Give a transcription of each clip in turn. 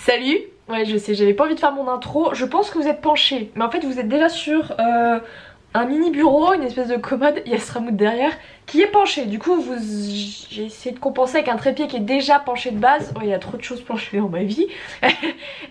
Salut. Ouais, je sais, j'avais pas envie de faire mon intro. Je pense que vous êtes penchés, mais en fait vous êtes déjà sur un mini bureau, une espèce de commode, il y a Stramoud derrière qui est penché. Du coup j'ai essayé de compenser avec un trépied qui est déjà penché de base. Oh, il y a trop de choses penchées dans ma vie.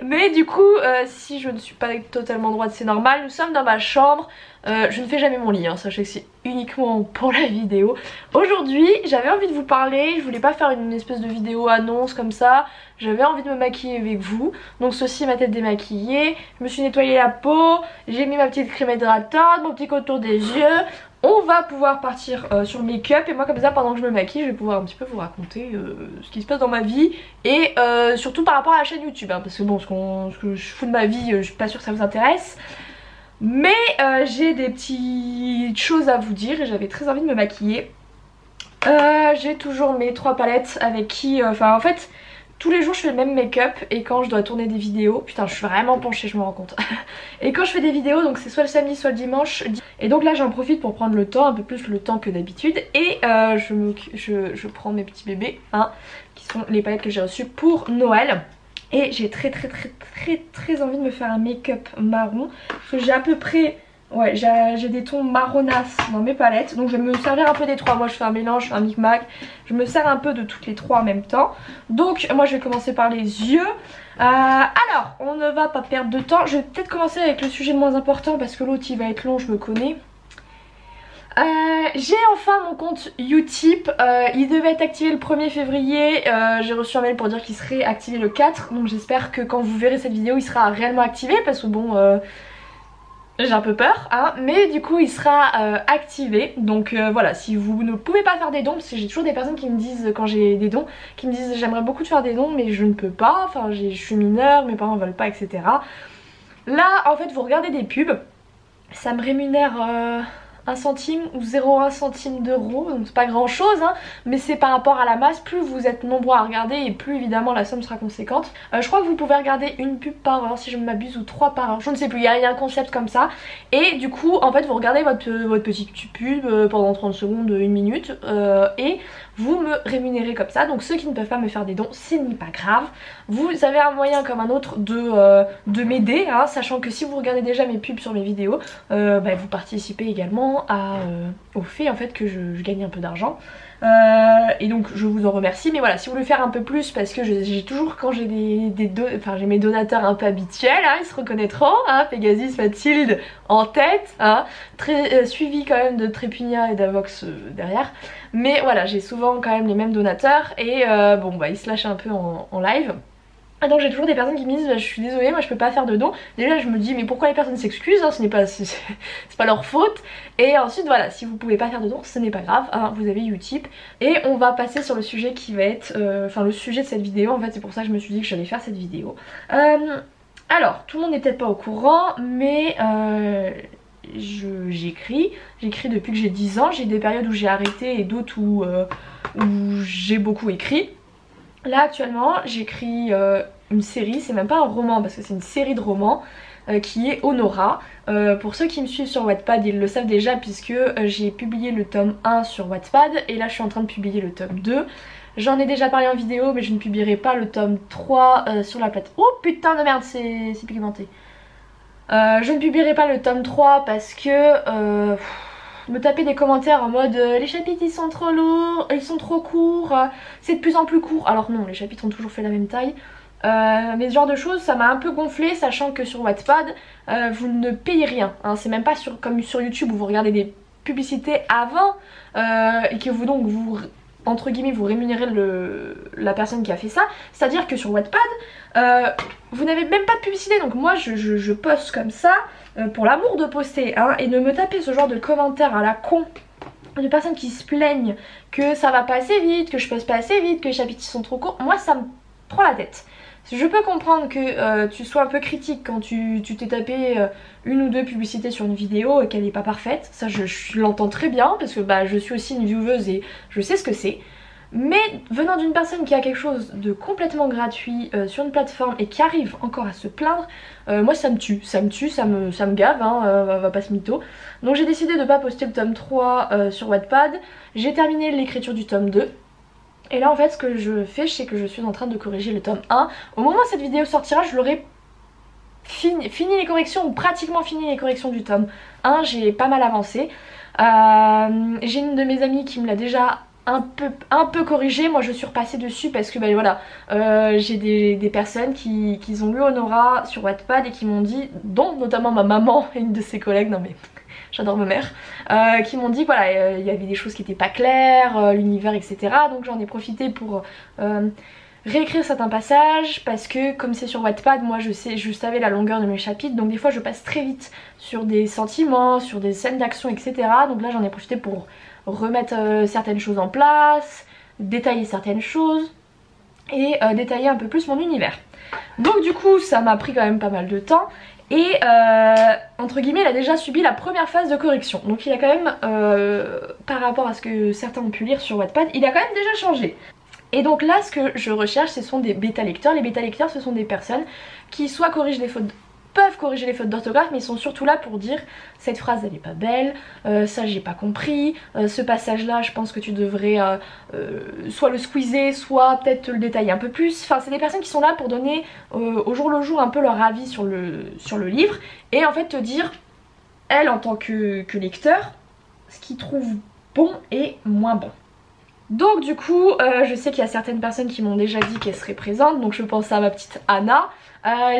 Mais du coup si je ne suis pas totalement droite c'est normal. Nous sommes dans ma chambre. Je ne fais jamais mon lit, hein. Sachez que c'est uniquement pour la vidéo. Aujourd'hui j'avais envie de vous parler, je voulais pas faire une espèce de vidéo annonce comme ça. J'avais envie de me maquiller avec vous. Donc ceci, ma tête démaquillée. Je me suis nettoyé la peau. J'ai mis ma petite crème hydratante, mon petit contour des yeux. On va pouvoir partir sur le make-up. Et moi comme ça, pendant que je me maquille, je vais pouvoir un petit peu vous raconter ce qui se passe dans ma vie. Et surtout par rapport à la chaîne YouTube, hein, parce que bon, ce que je fous de ma vie, je suis pas sûre que ça vous intéresse. Mais j'ai des petites choses à vous dire et j'avais très envie de me maquiller. J'ai toujours mes 3 palettes avec qui... Enfin en fait... Tous les jours je fais le même make-up et quand je dois tourner des vidéos, putain je suis vraiment penchée, je me rends compte. Et quand je fais des vidéos, donc c'est soit le samedi soit le dimanche. Et donc là j'en profite pour prendre le temps, un peu plus le temps que d'habitude. Et je prends mes petits bébés, hein, qui sont les palettes que j'ai reçues pour Noël. Et j'ai très envie de me faire un make-up marron. Parce que j'ai à peu près... Ouais, j'ai des tons marronasses dans mes palettes. Donc je vais me servir un peu des 3. Moi je fais un mélange, je fais un micmac. Je me sers un peu de toutes les 3 en même temps. Donc moi je vais commencer par les yeux. Alors, on ne va pas perdre de temps. Je vais peut-être commencer avec le sujet le moins important parce que l'autre il va être long, je me connais. J'ai enfin mon compte Utip. Il devait être activé le 1er février. J'ai reçu un mail pour dire qu'il serait activé le 4. Donc j'espère que quand vous verrez cette vidéo il sera réellement activé. Parce que bon... j'ai un peu peur, hein, mais du coup il sera activé. Donc voilà, si vous ne pouvez pas faire des dons, parce que j'ai toujours des personnes qui me disent quand j'ai des dons, qui me disent j'aimerais beaucoup te faire des dons mais je ne peux pas, enfin je suis mineure, mes parents veulent pas, etc. Là en fait vous regardez des pubs, ça me rémunère 1 centime ou 0,1 centime d'euro, donc c'est pas grand chose, hein, mais c'est par rapport à la masse. Plus vous êtes nombreux à regarder et plus évidemment la somme sera conséquente. Je crois que vous pouvez regarder une pub par heure si je ne m'abuse, ou 3 par heure, je ne sais plus, il y a un concept comme ça. Et du coup en fait vous regardez votre petite pub pendant 30 secondes, 1 minute, et vous me rémunérez comme ça. Donc ceux qui ne peuvent pas me faire des dons, ce n'est pas grave. Vous avez un moyen comme un autre de m'aider, hein, sachant que si vous regardez déjà mes pubs sur mes vidéos, vous participez également au fait en fait que je gagne un peu d'argent. Et donc je vous en remercie. Mais voilà, si vous voulez faire un peu plus, parce que j'ai toujours, quand j'ai j'ai mes donateurs un peu habituels, hein, ils se reconnaîtront, hein, Pegasus, Mathilde en tête, hein, très suivi quand même de Trépunia et d'Avox derrière. Mais voilà, j'ai souvent quand même les mêmes donateurs et bon bah ils se lâchent un peu en live. Et donc j'ai toujours des personnes qui me disent je suis désolée, moi je peux pas faire de dons. Déjà je me dis mais pourquoi les personnes s'excusent, hein, ce n'est pas, c'est pas leur faute. Et ensuite voilà, si vous pouvez pas faire de dons, ce n'est pas grave, hein, vous avez Utip. Et on va passer sur le sujet qui va être, enfin le sujet de cette vidéo en fait, c'est pour ça que je me suis dit que j'allais faire cette vidéo. Alors tout le monde n'est peut-être pas au courant, mais j'écris depuis que j'ai 10 ans. J'ai des périodes où j'ai arrêté et d'autres où j'ai beaucoup écrit. Là actuellement j'écris une série, c'est même pas un roman parce que c'est une série de romans qui est Honora. Pour ceux qui me suivent sur Wattpad ils le savent déjà puisque j'ai publié le tome 1 sur Wattpad et là je suis en train de publier le tome 2. J'en ai déjà parlé en vidéo mais je ne publierai pas le tome 3 sur la plateforme. Oh putain de merde, c'est pigmenté. Je ne publierai pas le tome 3 parce que... me taper des commentaires en mode les chapitres ils sont trop lourds, ils sont trop courts, c'est de plus en plus court. Alors non, les chapitres ont toujours fait la même taille. Mais ce genre de choses ça m'a un peu gonflé, sachant que sur Wattpad vous ne payez rien, hein. C'est même pas comme sur YouTube où vous regardez des publicités avant et que vous donc vous entre guillemets vous rémunérez la personne qui a fait ça. C'est à dire que sur Wattpad vous n'avez même pas de publicité. Donc moi je poste comme ça pour l'amour de poster, hein, et de me taper ce genre de commentaires à la con de personnes qui se plaignent que ça va pas assez vite, que je poste pas assez vite, que les chapitres sont trop courts. Moi ça me prend la tête. Je peux comprendre que tu sois un peu critique quand tu t'es tapé 1 ou 2 publicités sur une vidéo et qu'elle n'est pas parfaite. Ça je l'entends très bien parce que bah, je suis aussi une vieweuse et je sais ce que c'est. Mais venant d'une personne qui a quelque chose de complètement gratuit sur une plateforme et qui arrive encore à se plaindre, moi ça me tue, ça me gave, hein, va pas se mytho. Donc j'ai décidé de pas poster le tome 3 sur Wattpad. J'ai terminé l'écriture du tome 2. Et là en fait ce que je fais, c'est que je suis en train de corriger le tome 1. Au moment où cette vidéo sortira, je l'aurai fini les corrections, ou pratiquement fini les corrections du tome 1, j'ai pas mal avancé. J'ai une de mes amies qui me l'a déjà un peu corrigé, moi je suis repassée dessus parce que ben voilà, j'ai des personnes qui ont lu Honora sur Wattpad et qui m'ont dit, dont notamment ma maman et une de ses collègues, non mais j'adore ma mère, qui m'ont dit que voilà, il y avait des choses qui n'étaient pas claires, l'univers etc. Donc j'en ai profité pour réécrire certains passages parce que comme c'est sur Wattpad, moi je savais la longueur de mes chapitres, donc des fois je passe très vite sur des sentiments, sur des scènes d'action etc. Donc là j'en ai profité pour remettre certaines choses en place, détailler certaines choses et détailler un peu plus mon univers. Donc du coup ça m'a pris quand même pas mal de temps et entre guillemets il a déjà subi la première phase de correction. Donc il a quand même, par rapport à ce que certains ont pu lire sur Wattpad, il a quand même déjà changé. Et donc là ce que je recherche ce sont des bêta lecteurs. Les bêta lecteurs ce sont des personnes qui soit corrigent les fautes, peuvent corriger les fautes d'orthographe, mais ils sont surtout là pour dire cette phrase elle est pas belle, ça j'ai pas compris, ce passage là je pense que tu devrais soit le squeezer, soit peut-être te le détailler un peu plus. Enfin c'est des personnes qui sont là pour donner au jour le jour un peu leur avis sur le livre et en fait te dire, elle en tant que lecteur, ce qu'ils trouvent bon et moins bon. Donc du coup je sais qu'il y a certaines personnes qui m'ont déjà dit qu'elles seraient présentes, donc je pense à ma petite Anna.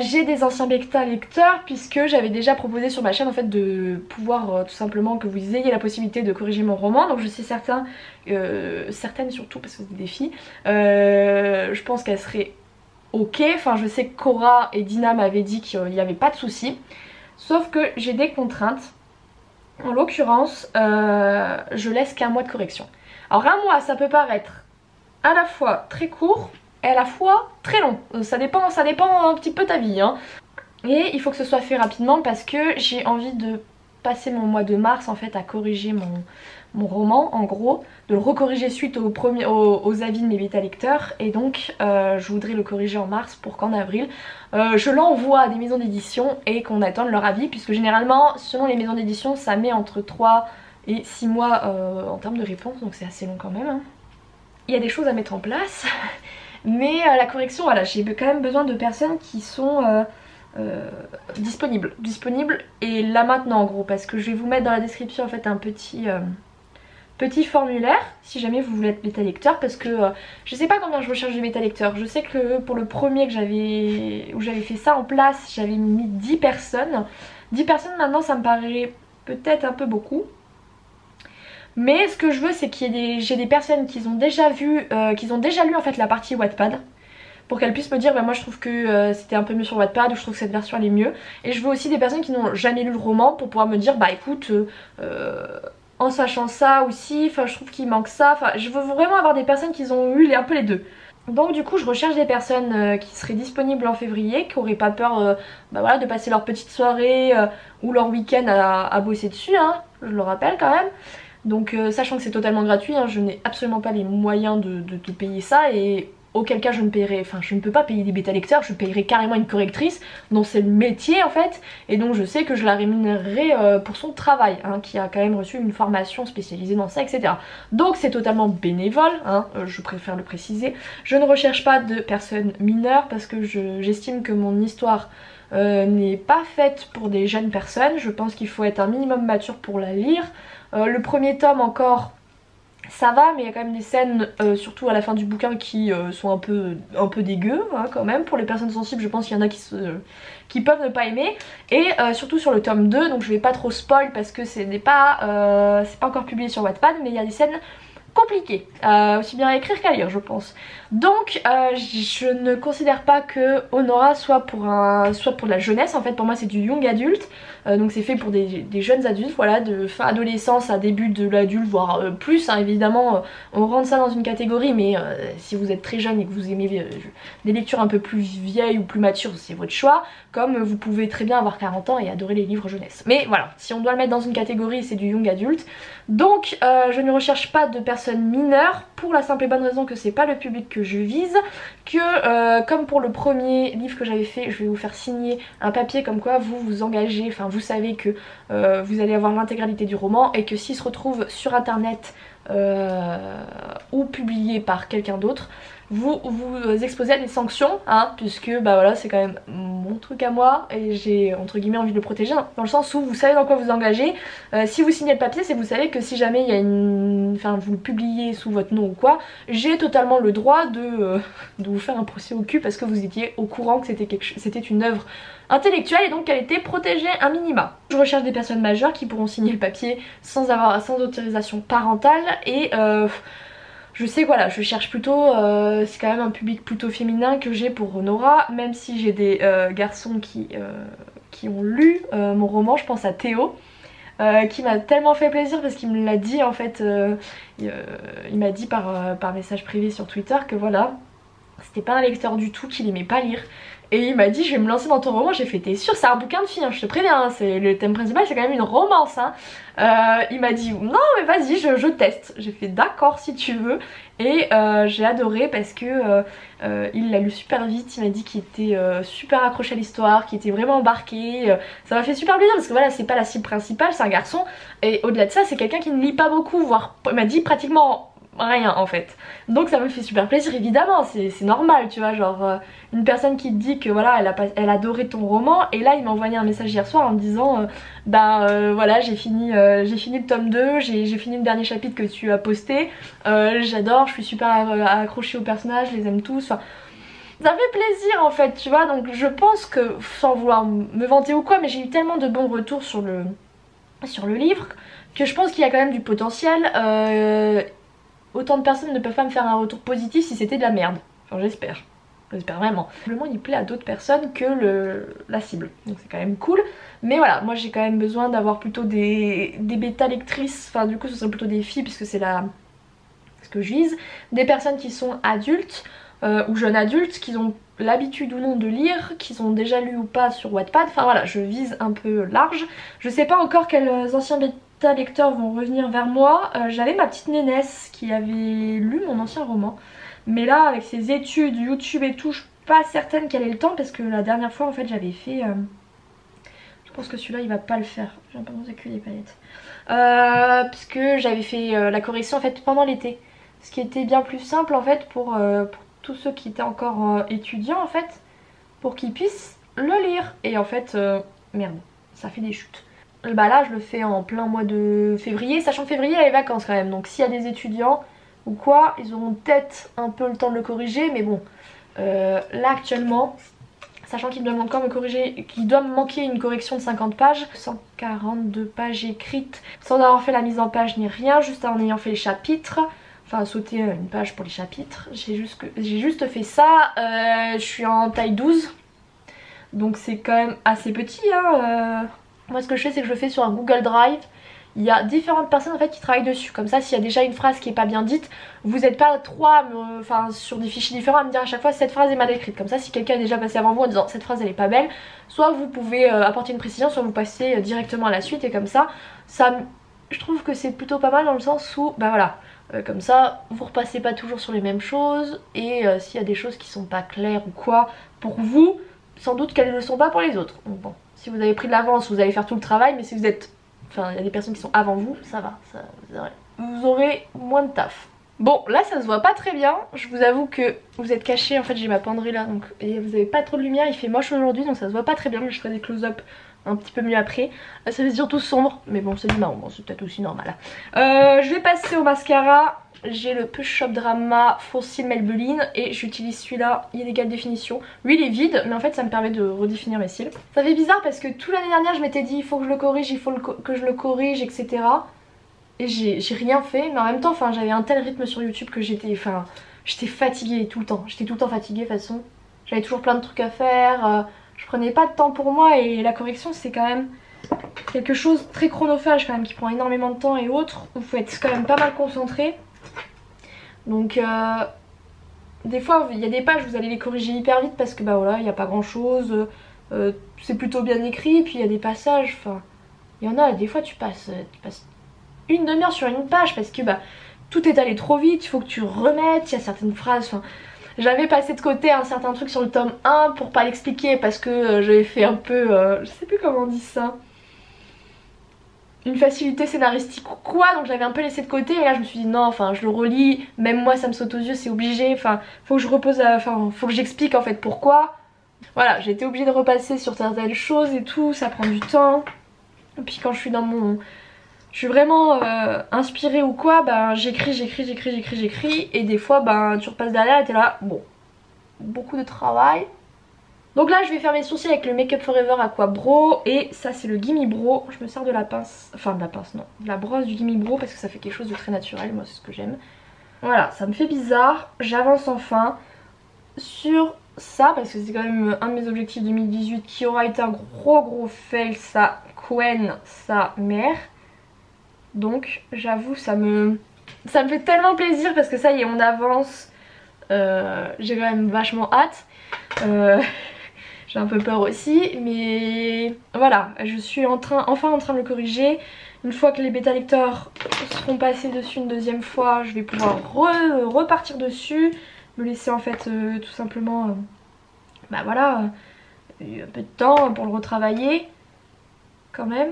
J'ai des anciens bêta lecteurs puisque j'avais déjà proposé sur ma chaîne en fait de pouvoir tout simplement que vous ayez la possibilité de corriger mon roman. Donc je sais certaines surtout parce que c'est des filles, je pense qu'elles seraient ok. Enfin je sais que Cora et Dina m'avaient dit qu'il n'y avait pas de souci. Sauf que j'ai des contraintes. En l'occurrence je laisse qu'un mois de correction. Alors un mois ça peut paraître à la fois très court et à la fois très long, ça dépend un petit peu ta vie hein. Et il faut que ce soit fait rapidement parce que j'ai envie de passer mon mois de mars en fait à corriger mon roman en gros, de le recorriger suite aux avis de mes bêta lecteurs et donc je voudrais le corriger en mars pour qu'en avril je l'envoie à des maisons d'édition et qu'on attende leur avis, puisque généralement selon les maisons d'édition ça met entre 3 et 6 mois en termes de réponse, donc c'est assez long quand même hein. Il y a des choses à mettre en place mais la correction voilà, j'ai quand même besoin de personnes qui sont disponibles et là maintenant en gros, parce que je vais vous mettre dans la description en fait un petit formulaire si jamais vous voulez être bêta lecteur, parce que je sais pas combien je recherche de bêta lecteurs. Je sais que pour le premier où j'avais fait ça en place j'avais mis 10 personnes. 10 personnes maintenant ça me paraît peut-être un peu beaucoup. Mais ce que je veux c'est qu'il y ait j'ai des personnes qui ont déjà vu, qui ont déjà lu en fait la partie Wattpad, pour qu'elles puissent me dire bah moi je trouve que c'était un peu mieux sur Wattpad, ou je trouve que cette version elle est mieux. Et je veux aussi des personnes qui n'ont jamais lu le roman pour pouvoir me dire bah écoute en sachant ça aussi, enfin je trouve qu'il manque ça. Enfin je veux vraiment avoir des personnes qui ont eu un peu les deux. Donc du coup je recherche des personnes qui seraient disponibles en février, qui n'auraient pas peur bah voilà, de passer leur petite soirée ou leur week-end à bosser dessus hein, je le rappelle quand même. Donc sachant que c'est totalement gratuit hein, je n'ai absolument pas les moyens de payer ça, et auquel cas je ne paierai, enfin je ne peux pas payer des bêta lecteurs, je paierai carrément une correctrice dont c'est le métier en fait, et donc je sais que je la rémunérerai pour son travail hein, qui a quand même reçu une formation spécialisée dans ça etc. Donc c'est totalement bénévole hein, je préfère le préciser. Je ne recherche pas de personnes mineures parce que j'estime que mon histoire n'est pas faite pour des jeunes personnes. Je pense qu'il faut être un minimum mature pour la lire. Le premier tome encore ça va, mais il y a quand même des scènes surtout à la fin du bouquin qui sont un peu dégueu hein, quand même. Pour les personnes sensibles je pense qu'il y en a qui peuvent ne pas aimer. Et surtout sur le tome 2, donc je vais pas trop spoil parce que c'est pas encore publié sur Wattpad, mais il y a des scènes compliquées, aussi bien à écrire qu'à lire je pense. Donc je ne considère pas que Honora soit pour de la jeunesse. En fait pour moi c'est du young adulte, donc c'est fait pour des jeunes adultes, voilà, de fin adolescence à début de l'adulte, voire plus hein, évidemment on rentre ça dans une catégorie, mais si vous êtes très jeune et que vous aimez des lectures un peu plus vieilles ou plus matures c'est votre choix, comme vous pouvez très bien avoir 40 ans et adorer les livres jeunesse. Mais voilà, si on doit le mettre dans une catégorie c'est du young adulte. Donc je ne recherche pas de personnes mineures pour la simple et bonne raison que c'est pas le public que je vise, que comme pour le premier livre que j'avais fait, je vais vous faire signer un papier comme quoi vous vous engagez, enfin vous savez que vous allez avoir l'intégralité du roman, et que s'il se retrouve sur internet ou publié par quelqu'un d'autre, vous vous exposez à des sanctions, hein, puisque bah voilà, c'est quand même mon truc à moi et j'ai entre guillemets envie de le protéger, dans le sens où vous savez dans quoi vous engagez. Si vous signez le papier, c'est que vous savez que si jamais il y a une, enfin vous le publiez sous votre nom ou quoi, j'ai totalement le droit de vous faire un procès au cul parce que vous étiez au courant que c'était une œuvre intellectuelle et donc qu'elle était protégée un minima. Je recherche des personnes majeures qui pourront signer le papier sans autorisation parentale et je sais que voilà, je cherche plutôt, c'est quand même un public plutôt féminin que j'ai pour Nora, même si j'ai des garçons qui ont lu mon roman, je pense à Théo, qui m'a tellement fait plaisir parce qu'il me l'a dit en fait, il m'a dit par message privé sur Twitter que voilà, c'était pas un lecteur du tout, qu'il aimait pas lire. Et il m'a dit je vais me lancer dans ton roman, j'ai fait t'es sûr c'est un bouquin de filles, hein, je te préviens, hein, le thème principal c'est quand même une romance. Hein. Il m'a dit non mais vas-y je teste, j'ai fait d'accord si tu veux. Et j'ai adoré parce que il l'a lu super vite, il m'a dit qu'il était super accroché à l'histoire, qu'il était vraiment embarqué. Ça m'a fait super plaisir parce que voilà c'est pas la cible principale, c'est un garçon. Et au-delà de ça c'est quelqu'un qui ne lit pas beaucoup, voire il m'a dit pratiquement rien en fait, donc ça me fait super plaisir évidemment, c'est normal tu vois, genre une personne qui te dit que voilà elle adorait ton roman et là il m'a envoyé un message hier soir en me disant voilà j'ai fini le tome 2, j'ai fini le dernier chapitre que tu as posté, j'adore, je suis super accrochée aux personnages, je les aime tous, enfin ça fait plaisir en fait tu vois, donc je pense que sans vouloir me vanter ou quoi, mais j'ai eu tellement de bons retours sur le livre que je pense qu'il y a quand même du potentiel. Autant de personnes ne peuvent pas me faire un retour positif si c'était de la merde. Enfin j'espère vraiment. Le monde il plaît à d'autres personnes que la cible. Donc c'est quand même cool. Mais voilà, moi j'ai quand même besoin d'avoir plutôt des bêta lectrices. Enfin du coup ce serait plutôt des filles puisque c'est ce que je vise. Des personnes qui sont adultes ou jeunes adultes, qui ont l'habitude ou non de lire, qui ont déjà lu ou pas sur Wattpad. Enfin voilà, je vise un peu large. Je sais pas encore quels anciens lecteurs vont revenir vers moi. J'avais ma petite nénesse qui avait lu mon ancien roman, mais là avec ses études, YouTube et tout, je suis pas certaine qu'elle ait le temps parce que la dernière fois en fait j'avais fait je pense que celui-là il va pas le faire, j'ai l'impression que c'est que des paillettes, parce que j'avais fait la correction en fait pendant l'été, ce qui était bien plus simple en fait pour tous ceux qui étaient encore étudiants en fait, pour qu'ils puissent le lire. Et en fait merde, ça fait des chutes. Bah là je le fais en plein mois de février, sachant que février il y a les vacances quand même, donc s'il y a des étudiants ou quoi, ils auront peut-être un peu le temps de le corriger, mais bon, là actuellement, sachant qu'il doit encore me corriger, qu'il doit me manquer une correction de 50 pages, 142 pages écrites, sans avoir fait la mise en page ni rien, juste en ayant fait les chapitres, enfin sauter une page pour les chapitres, j'ai juste fait ça, je suis en taille 12, donc c'est quand même assez petit, hein. Moi ce que je fais c'est que je le fais sur un Google Drive. Il y a différentes personnes en fait qui travaillent dessus. Comme ça s'il y a déjà une phrase qui est pas bien dite, vous n'êtes pas trois sur des fichiers différents à me dire à chaque fois cette phrase est mal écrite. Comme ça si quelqu'un est déjà passé avant vous en disant cette phrase elle est pas belle, soit vous pouvez apporter une précision, soit vous passez directement à la suite. Et comme ça, je trouve que c'est plutôt pas mal dans le sens où bah voilà, comme ça vous repassez pas toujours sur les mêmes choses. Et s'il y a des choses qui sont pas claires ou quoi pour vous, sans doute qu'elles ne le sont pas pour les autres. Donc bon, si vous avez pris de l'avance vous allez faire tout le travail, mais si vous êtes... Enfin, il y a des personnes qui sont avant vous, ça va, vous aurez moins de taf. Bon, là ça se voit pas très bien, je vous avoue que vous êtes cachés, en fait j'ai ma penderie là, donc et vous avez pas trop de lumière, il fait moche aujourd'hui, donc ça se voit pas très bien, mais je ferai des close-up un petit peu mieux après. Ça fait surtout sombre, mais bon c'est du marron, bon, c'est peut-être aussi normal. Je vais passer au mascara. J'ai le Push Shop Drama Fossil Maybelline et j'utilise celui-là, il est d'égale définition. Lui il est vide mais en fait ça me permet de redéfinir mes cils. Ça fait bizarre parce que toute l'année dernière je m'étais dit il faut que je le corrige, il faut que je le corrige, etc. Et j'ai rien fait, mais en même temps j'avais un tel rythme sur YouTube que j'étais fatiguée tout le temps. J'étais tout le temps fatiguée de toute façon. J'avais toujours plein de trucs à faire, je prenais pas de temps pour moi et la correction c'est quand même quelque chose de très chronophage quand même qui prend énormément de temps et autres. Il faut être quand même pas mal concentré. Donc des fois il y a des pages vous allez les corriger hyper vite parce que bah voilà il n'y a pas grand chose, c'est plutôt bien écrit, puis il y a des passages, enfin il y en a des fois tu passes une demi-heure sur une page parce que bah tout est allé trop vite, il faut que tu remettes, il y a certaines phrases, enfin j'avais passé de côté un certain truc sur le tome 1 pour pas l'expliquer parce que j'avais fait un peu, je sais plus comment on dit ça. une facilité scénaristique ou quoi, donc j'avais un peu laissé de côté. Et là je me suis dit non, enfin je le relis, même moi ça me saute aux yeux, c'est obligé, enfin faut que je repose, enfin faut que j'explique en fait pourquoi. Voilà, j'ai été obligée de repasser sur certaines choses et tout, ça prend du temps. Et puis quand je suis dans mon... Je suis vraiment inspirée ou quoi, ben j'écris et des fois ben tu repasses derrière et t'es là, bon, beaucoup de travail. Donc là je vais faire mes sourcils avec le Make Up Forever Aqua Bro et ça c'est le Gimme Bro. Je me sers de la pince, enfin de la pince non, de la brosse du Gimme Bro parce que ça fait quelque chose de très naturel, moi c'est ce que j'aime. Voilà, ça me fait bizarre, j'avance enfin sur ça parce que c'est quand même un de mes objectifs 2018 qui aura été un gros fail, ça Quen sa mère. Donc j'avoue ça me fait tellement plaisir parce que ça y est on avance, j'ai quand même vachement hâte, j'ai un peu peur aussi mais voilà je suis enfin en train de le corriger. Une fois que les bêta lecteurs seront passés dessus une deuxième fois je vais pouvoir repartir dessus, me laisser en fait tout simplement bah voilà un peu de temps pour le retravailler quand même.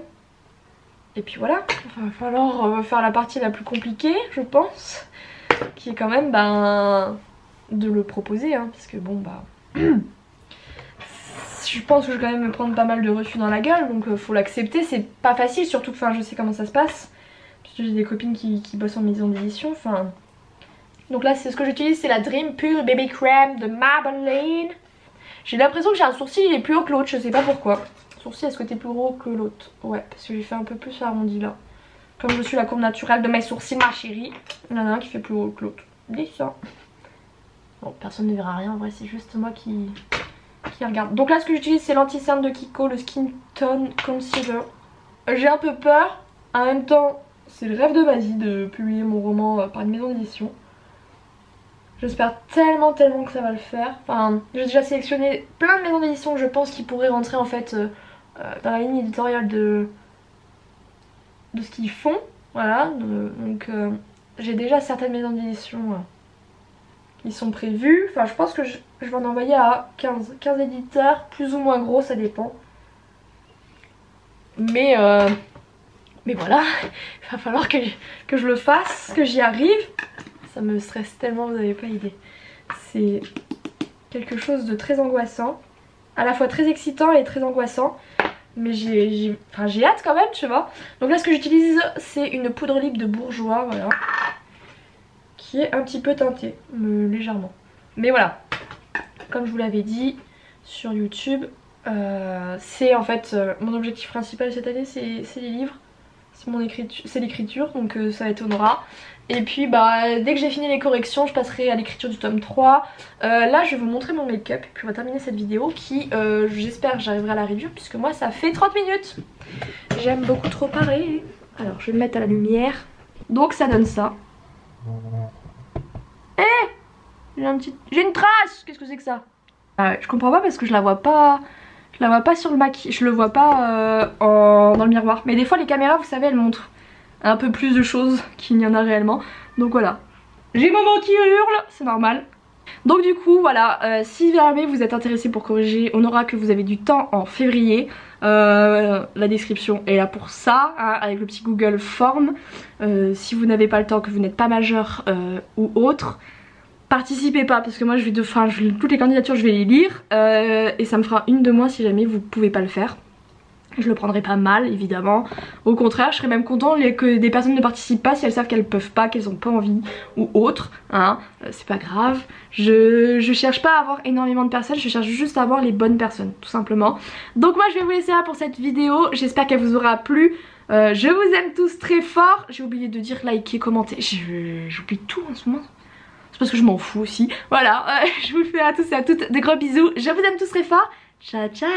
Et puis voilà, il va falloir faire la partie la plus compliquée je pense, qui est quand même ben, de le proposer hein, parce que bon bah je pense que je vais quand même me prendre pas mal de refus dans la gueule donc faut l'accepter, c'est pas facile surtout que je sais comment ça se passe puisque j'ai des copines qui bossent en maison d'édition enfin. Donc là c'est ce que j'utilise, c'est la Dream Pure Baby Crème de Maybelline. J'ai l'impression que j'ai un sourcil il est plus haut que l'autre, je sais pas pourquoi. Sourcil à ce côté plus gros que l'autre. Ouais, parce que j'ai fait un peu plus arrondi là. Comme je suis la courbe naturelle de mes sourcils, ma chérie. Il y en a un qui fait plus haut que l'autre. Dis ça. Bon, personne ne verra rien en vrai, c'est juste moi qui regarde. Donc là, ce que j'utilise, c'est l'anti-cerne de Kiko, le Skin Tone Concealer. J'ai un peu peur. En même temps, c'est le rêve de ma vie de publier mon roman par une maison d'édition. J'espère tellement que ça va le faire. Enfin, j'ai déjà sélectionné plein de maisons d'édition que je pense qui pourraient rentrer en fait dans la ligne éditoriale de ce qu'ils font. Voilà, donc j'ai déjà certaines maisons d'édition qui sont prévues. Enfin, je pense que je vais en envoyer à 15 éditeurs, plus ou moins gros, ça dépend. Mais voilà, il va falloir que je le fasse, que j'y arrive. Ça me stresse tellement, vous n'avez pas idée. C'est quelque chose de très angoissant. À la fois très excitant et très angoissant. Mais j'ai hâte quand même, tu vois. Donc là, ce que j'utilise, c'est une poudre lip de Bourjois, voilà. Qui est un petit peu teintée, légèrement. Mais voilà, comme je vous l'avais dit sur YouTube, c'est en fait mon objectif principal cette année, c'est les livres. C'est l'écriture, donc ça étonnera. Et puis bah dès que j'ai fini les corrections je passerai à l'écriture du tome 3. Là je vais vous montrer mon make-up et puis on va terminer cette vidéo qui j'espère que j'arriverai à la réduire puisque moi ça fait 30 minutes. J'aime beaucoup trop parler. Alors je vais me mettre à la lumière. Donc ça donne ça. J'ai une trace. Qu'est-ce que c'est que ça? Je comprends pas parce que je la vois pas. Je la vois pas sur le maquillage, je le vois pas dans le miroir. Mais des fois les caméras vous savez elles montrent un peu plus de choses qu'il n'y en a réellement. Donc voilà. J'ai maman qui hurle, c'est normal. Donc du coup voilà, si jamais vous êtes intéressé pour corriger, on aura que vous avez du temps en février. La description est là pour ça, hein, avec le petit Google Form. Si vous n'avez pas le temps, que vous n'êtes pas majeur ou autre, participez pas parce que moi toutes les candidatures je vais les lire et ça me fera une de moins si jamais vous pouvez pas le faire. Je le prendrai pas mal évidemment, au contraire je serais même content que des personnes ne participent pas si elles savent qu'elles peuvent pas, qu'elles ont pas envie ou autre, hein, c'est pas grave. Je cherche pas à avoir énormément de personnes, je cherche juste à avoir les bonnes personnes tout simplement. Donc moi je vais vous laisser là pour cette vidéo, j'espère qu'elle vous aura plu. Je vous aime tous très fort, j'ai oublié de dire liker, commenter, j'oublie tout en ce moment. C'est parce que je m'en fous aussi. Voilà, je vous fais à tous et à toutes de gros bisous. Je vous aime tous très fort. Ciao ciao.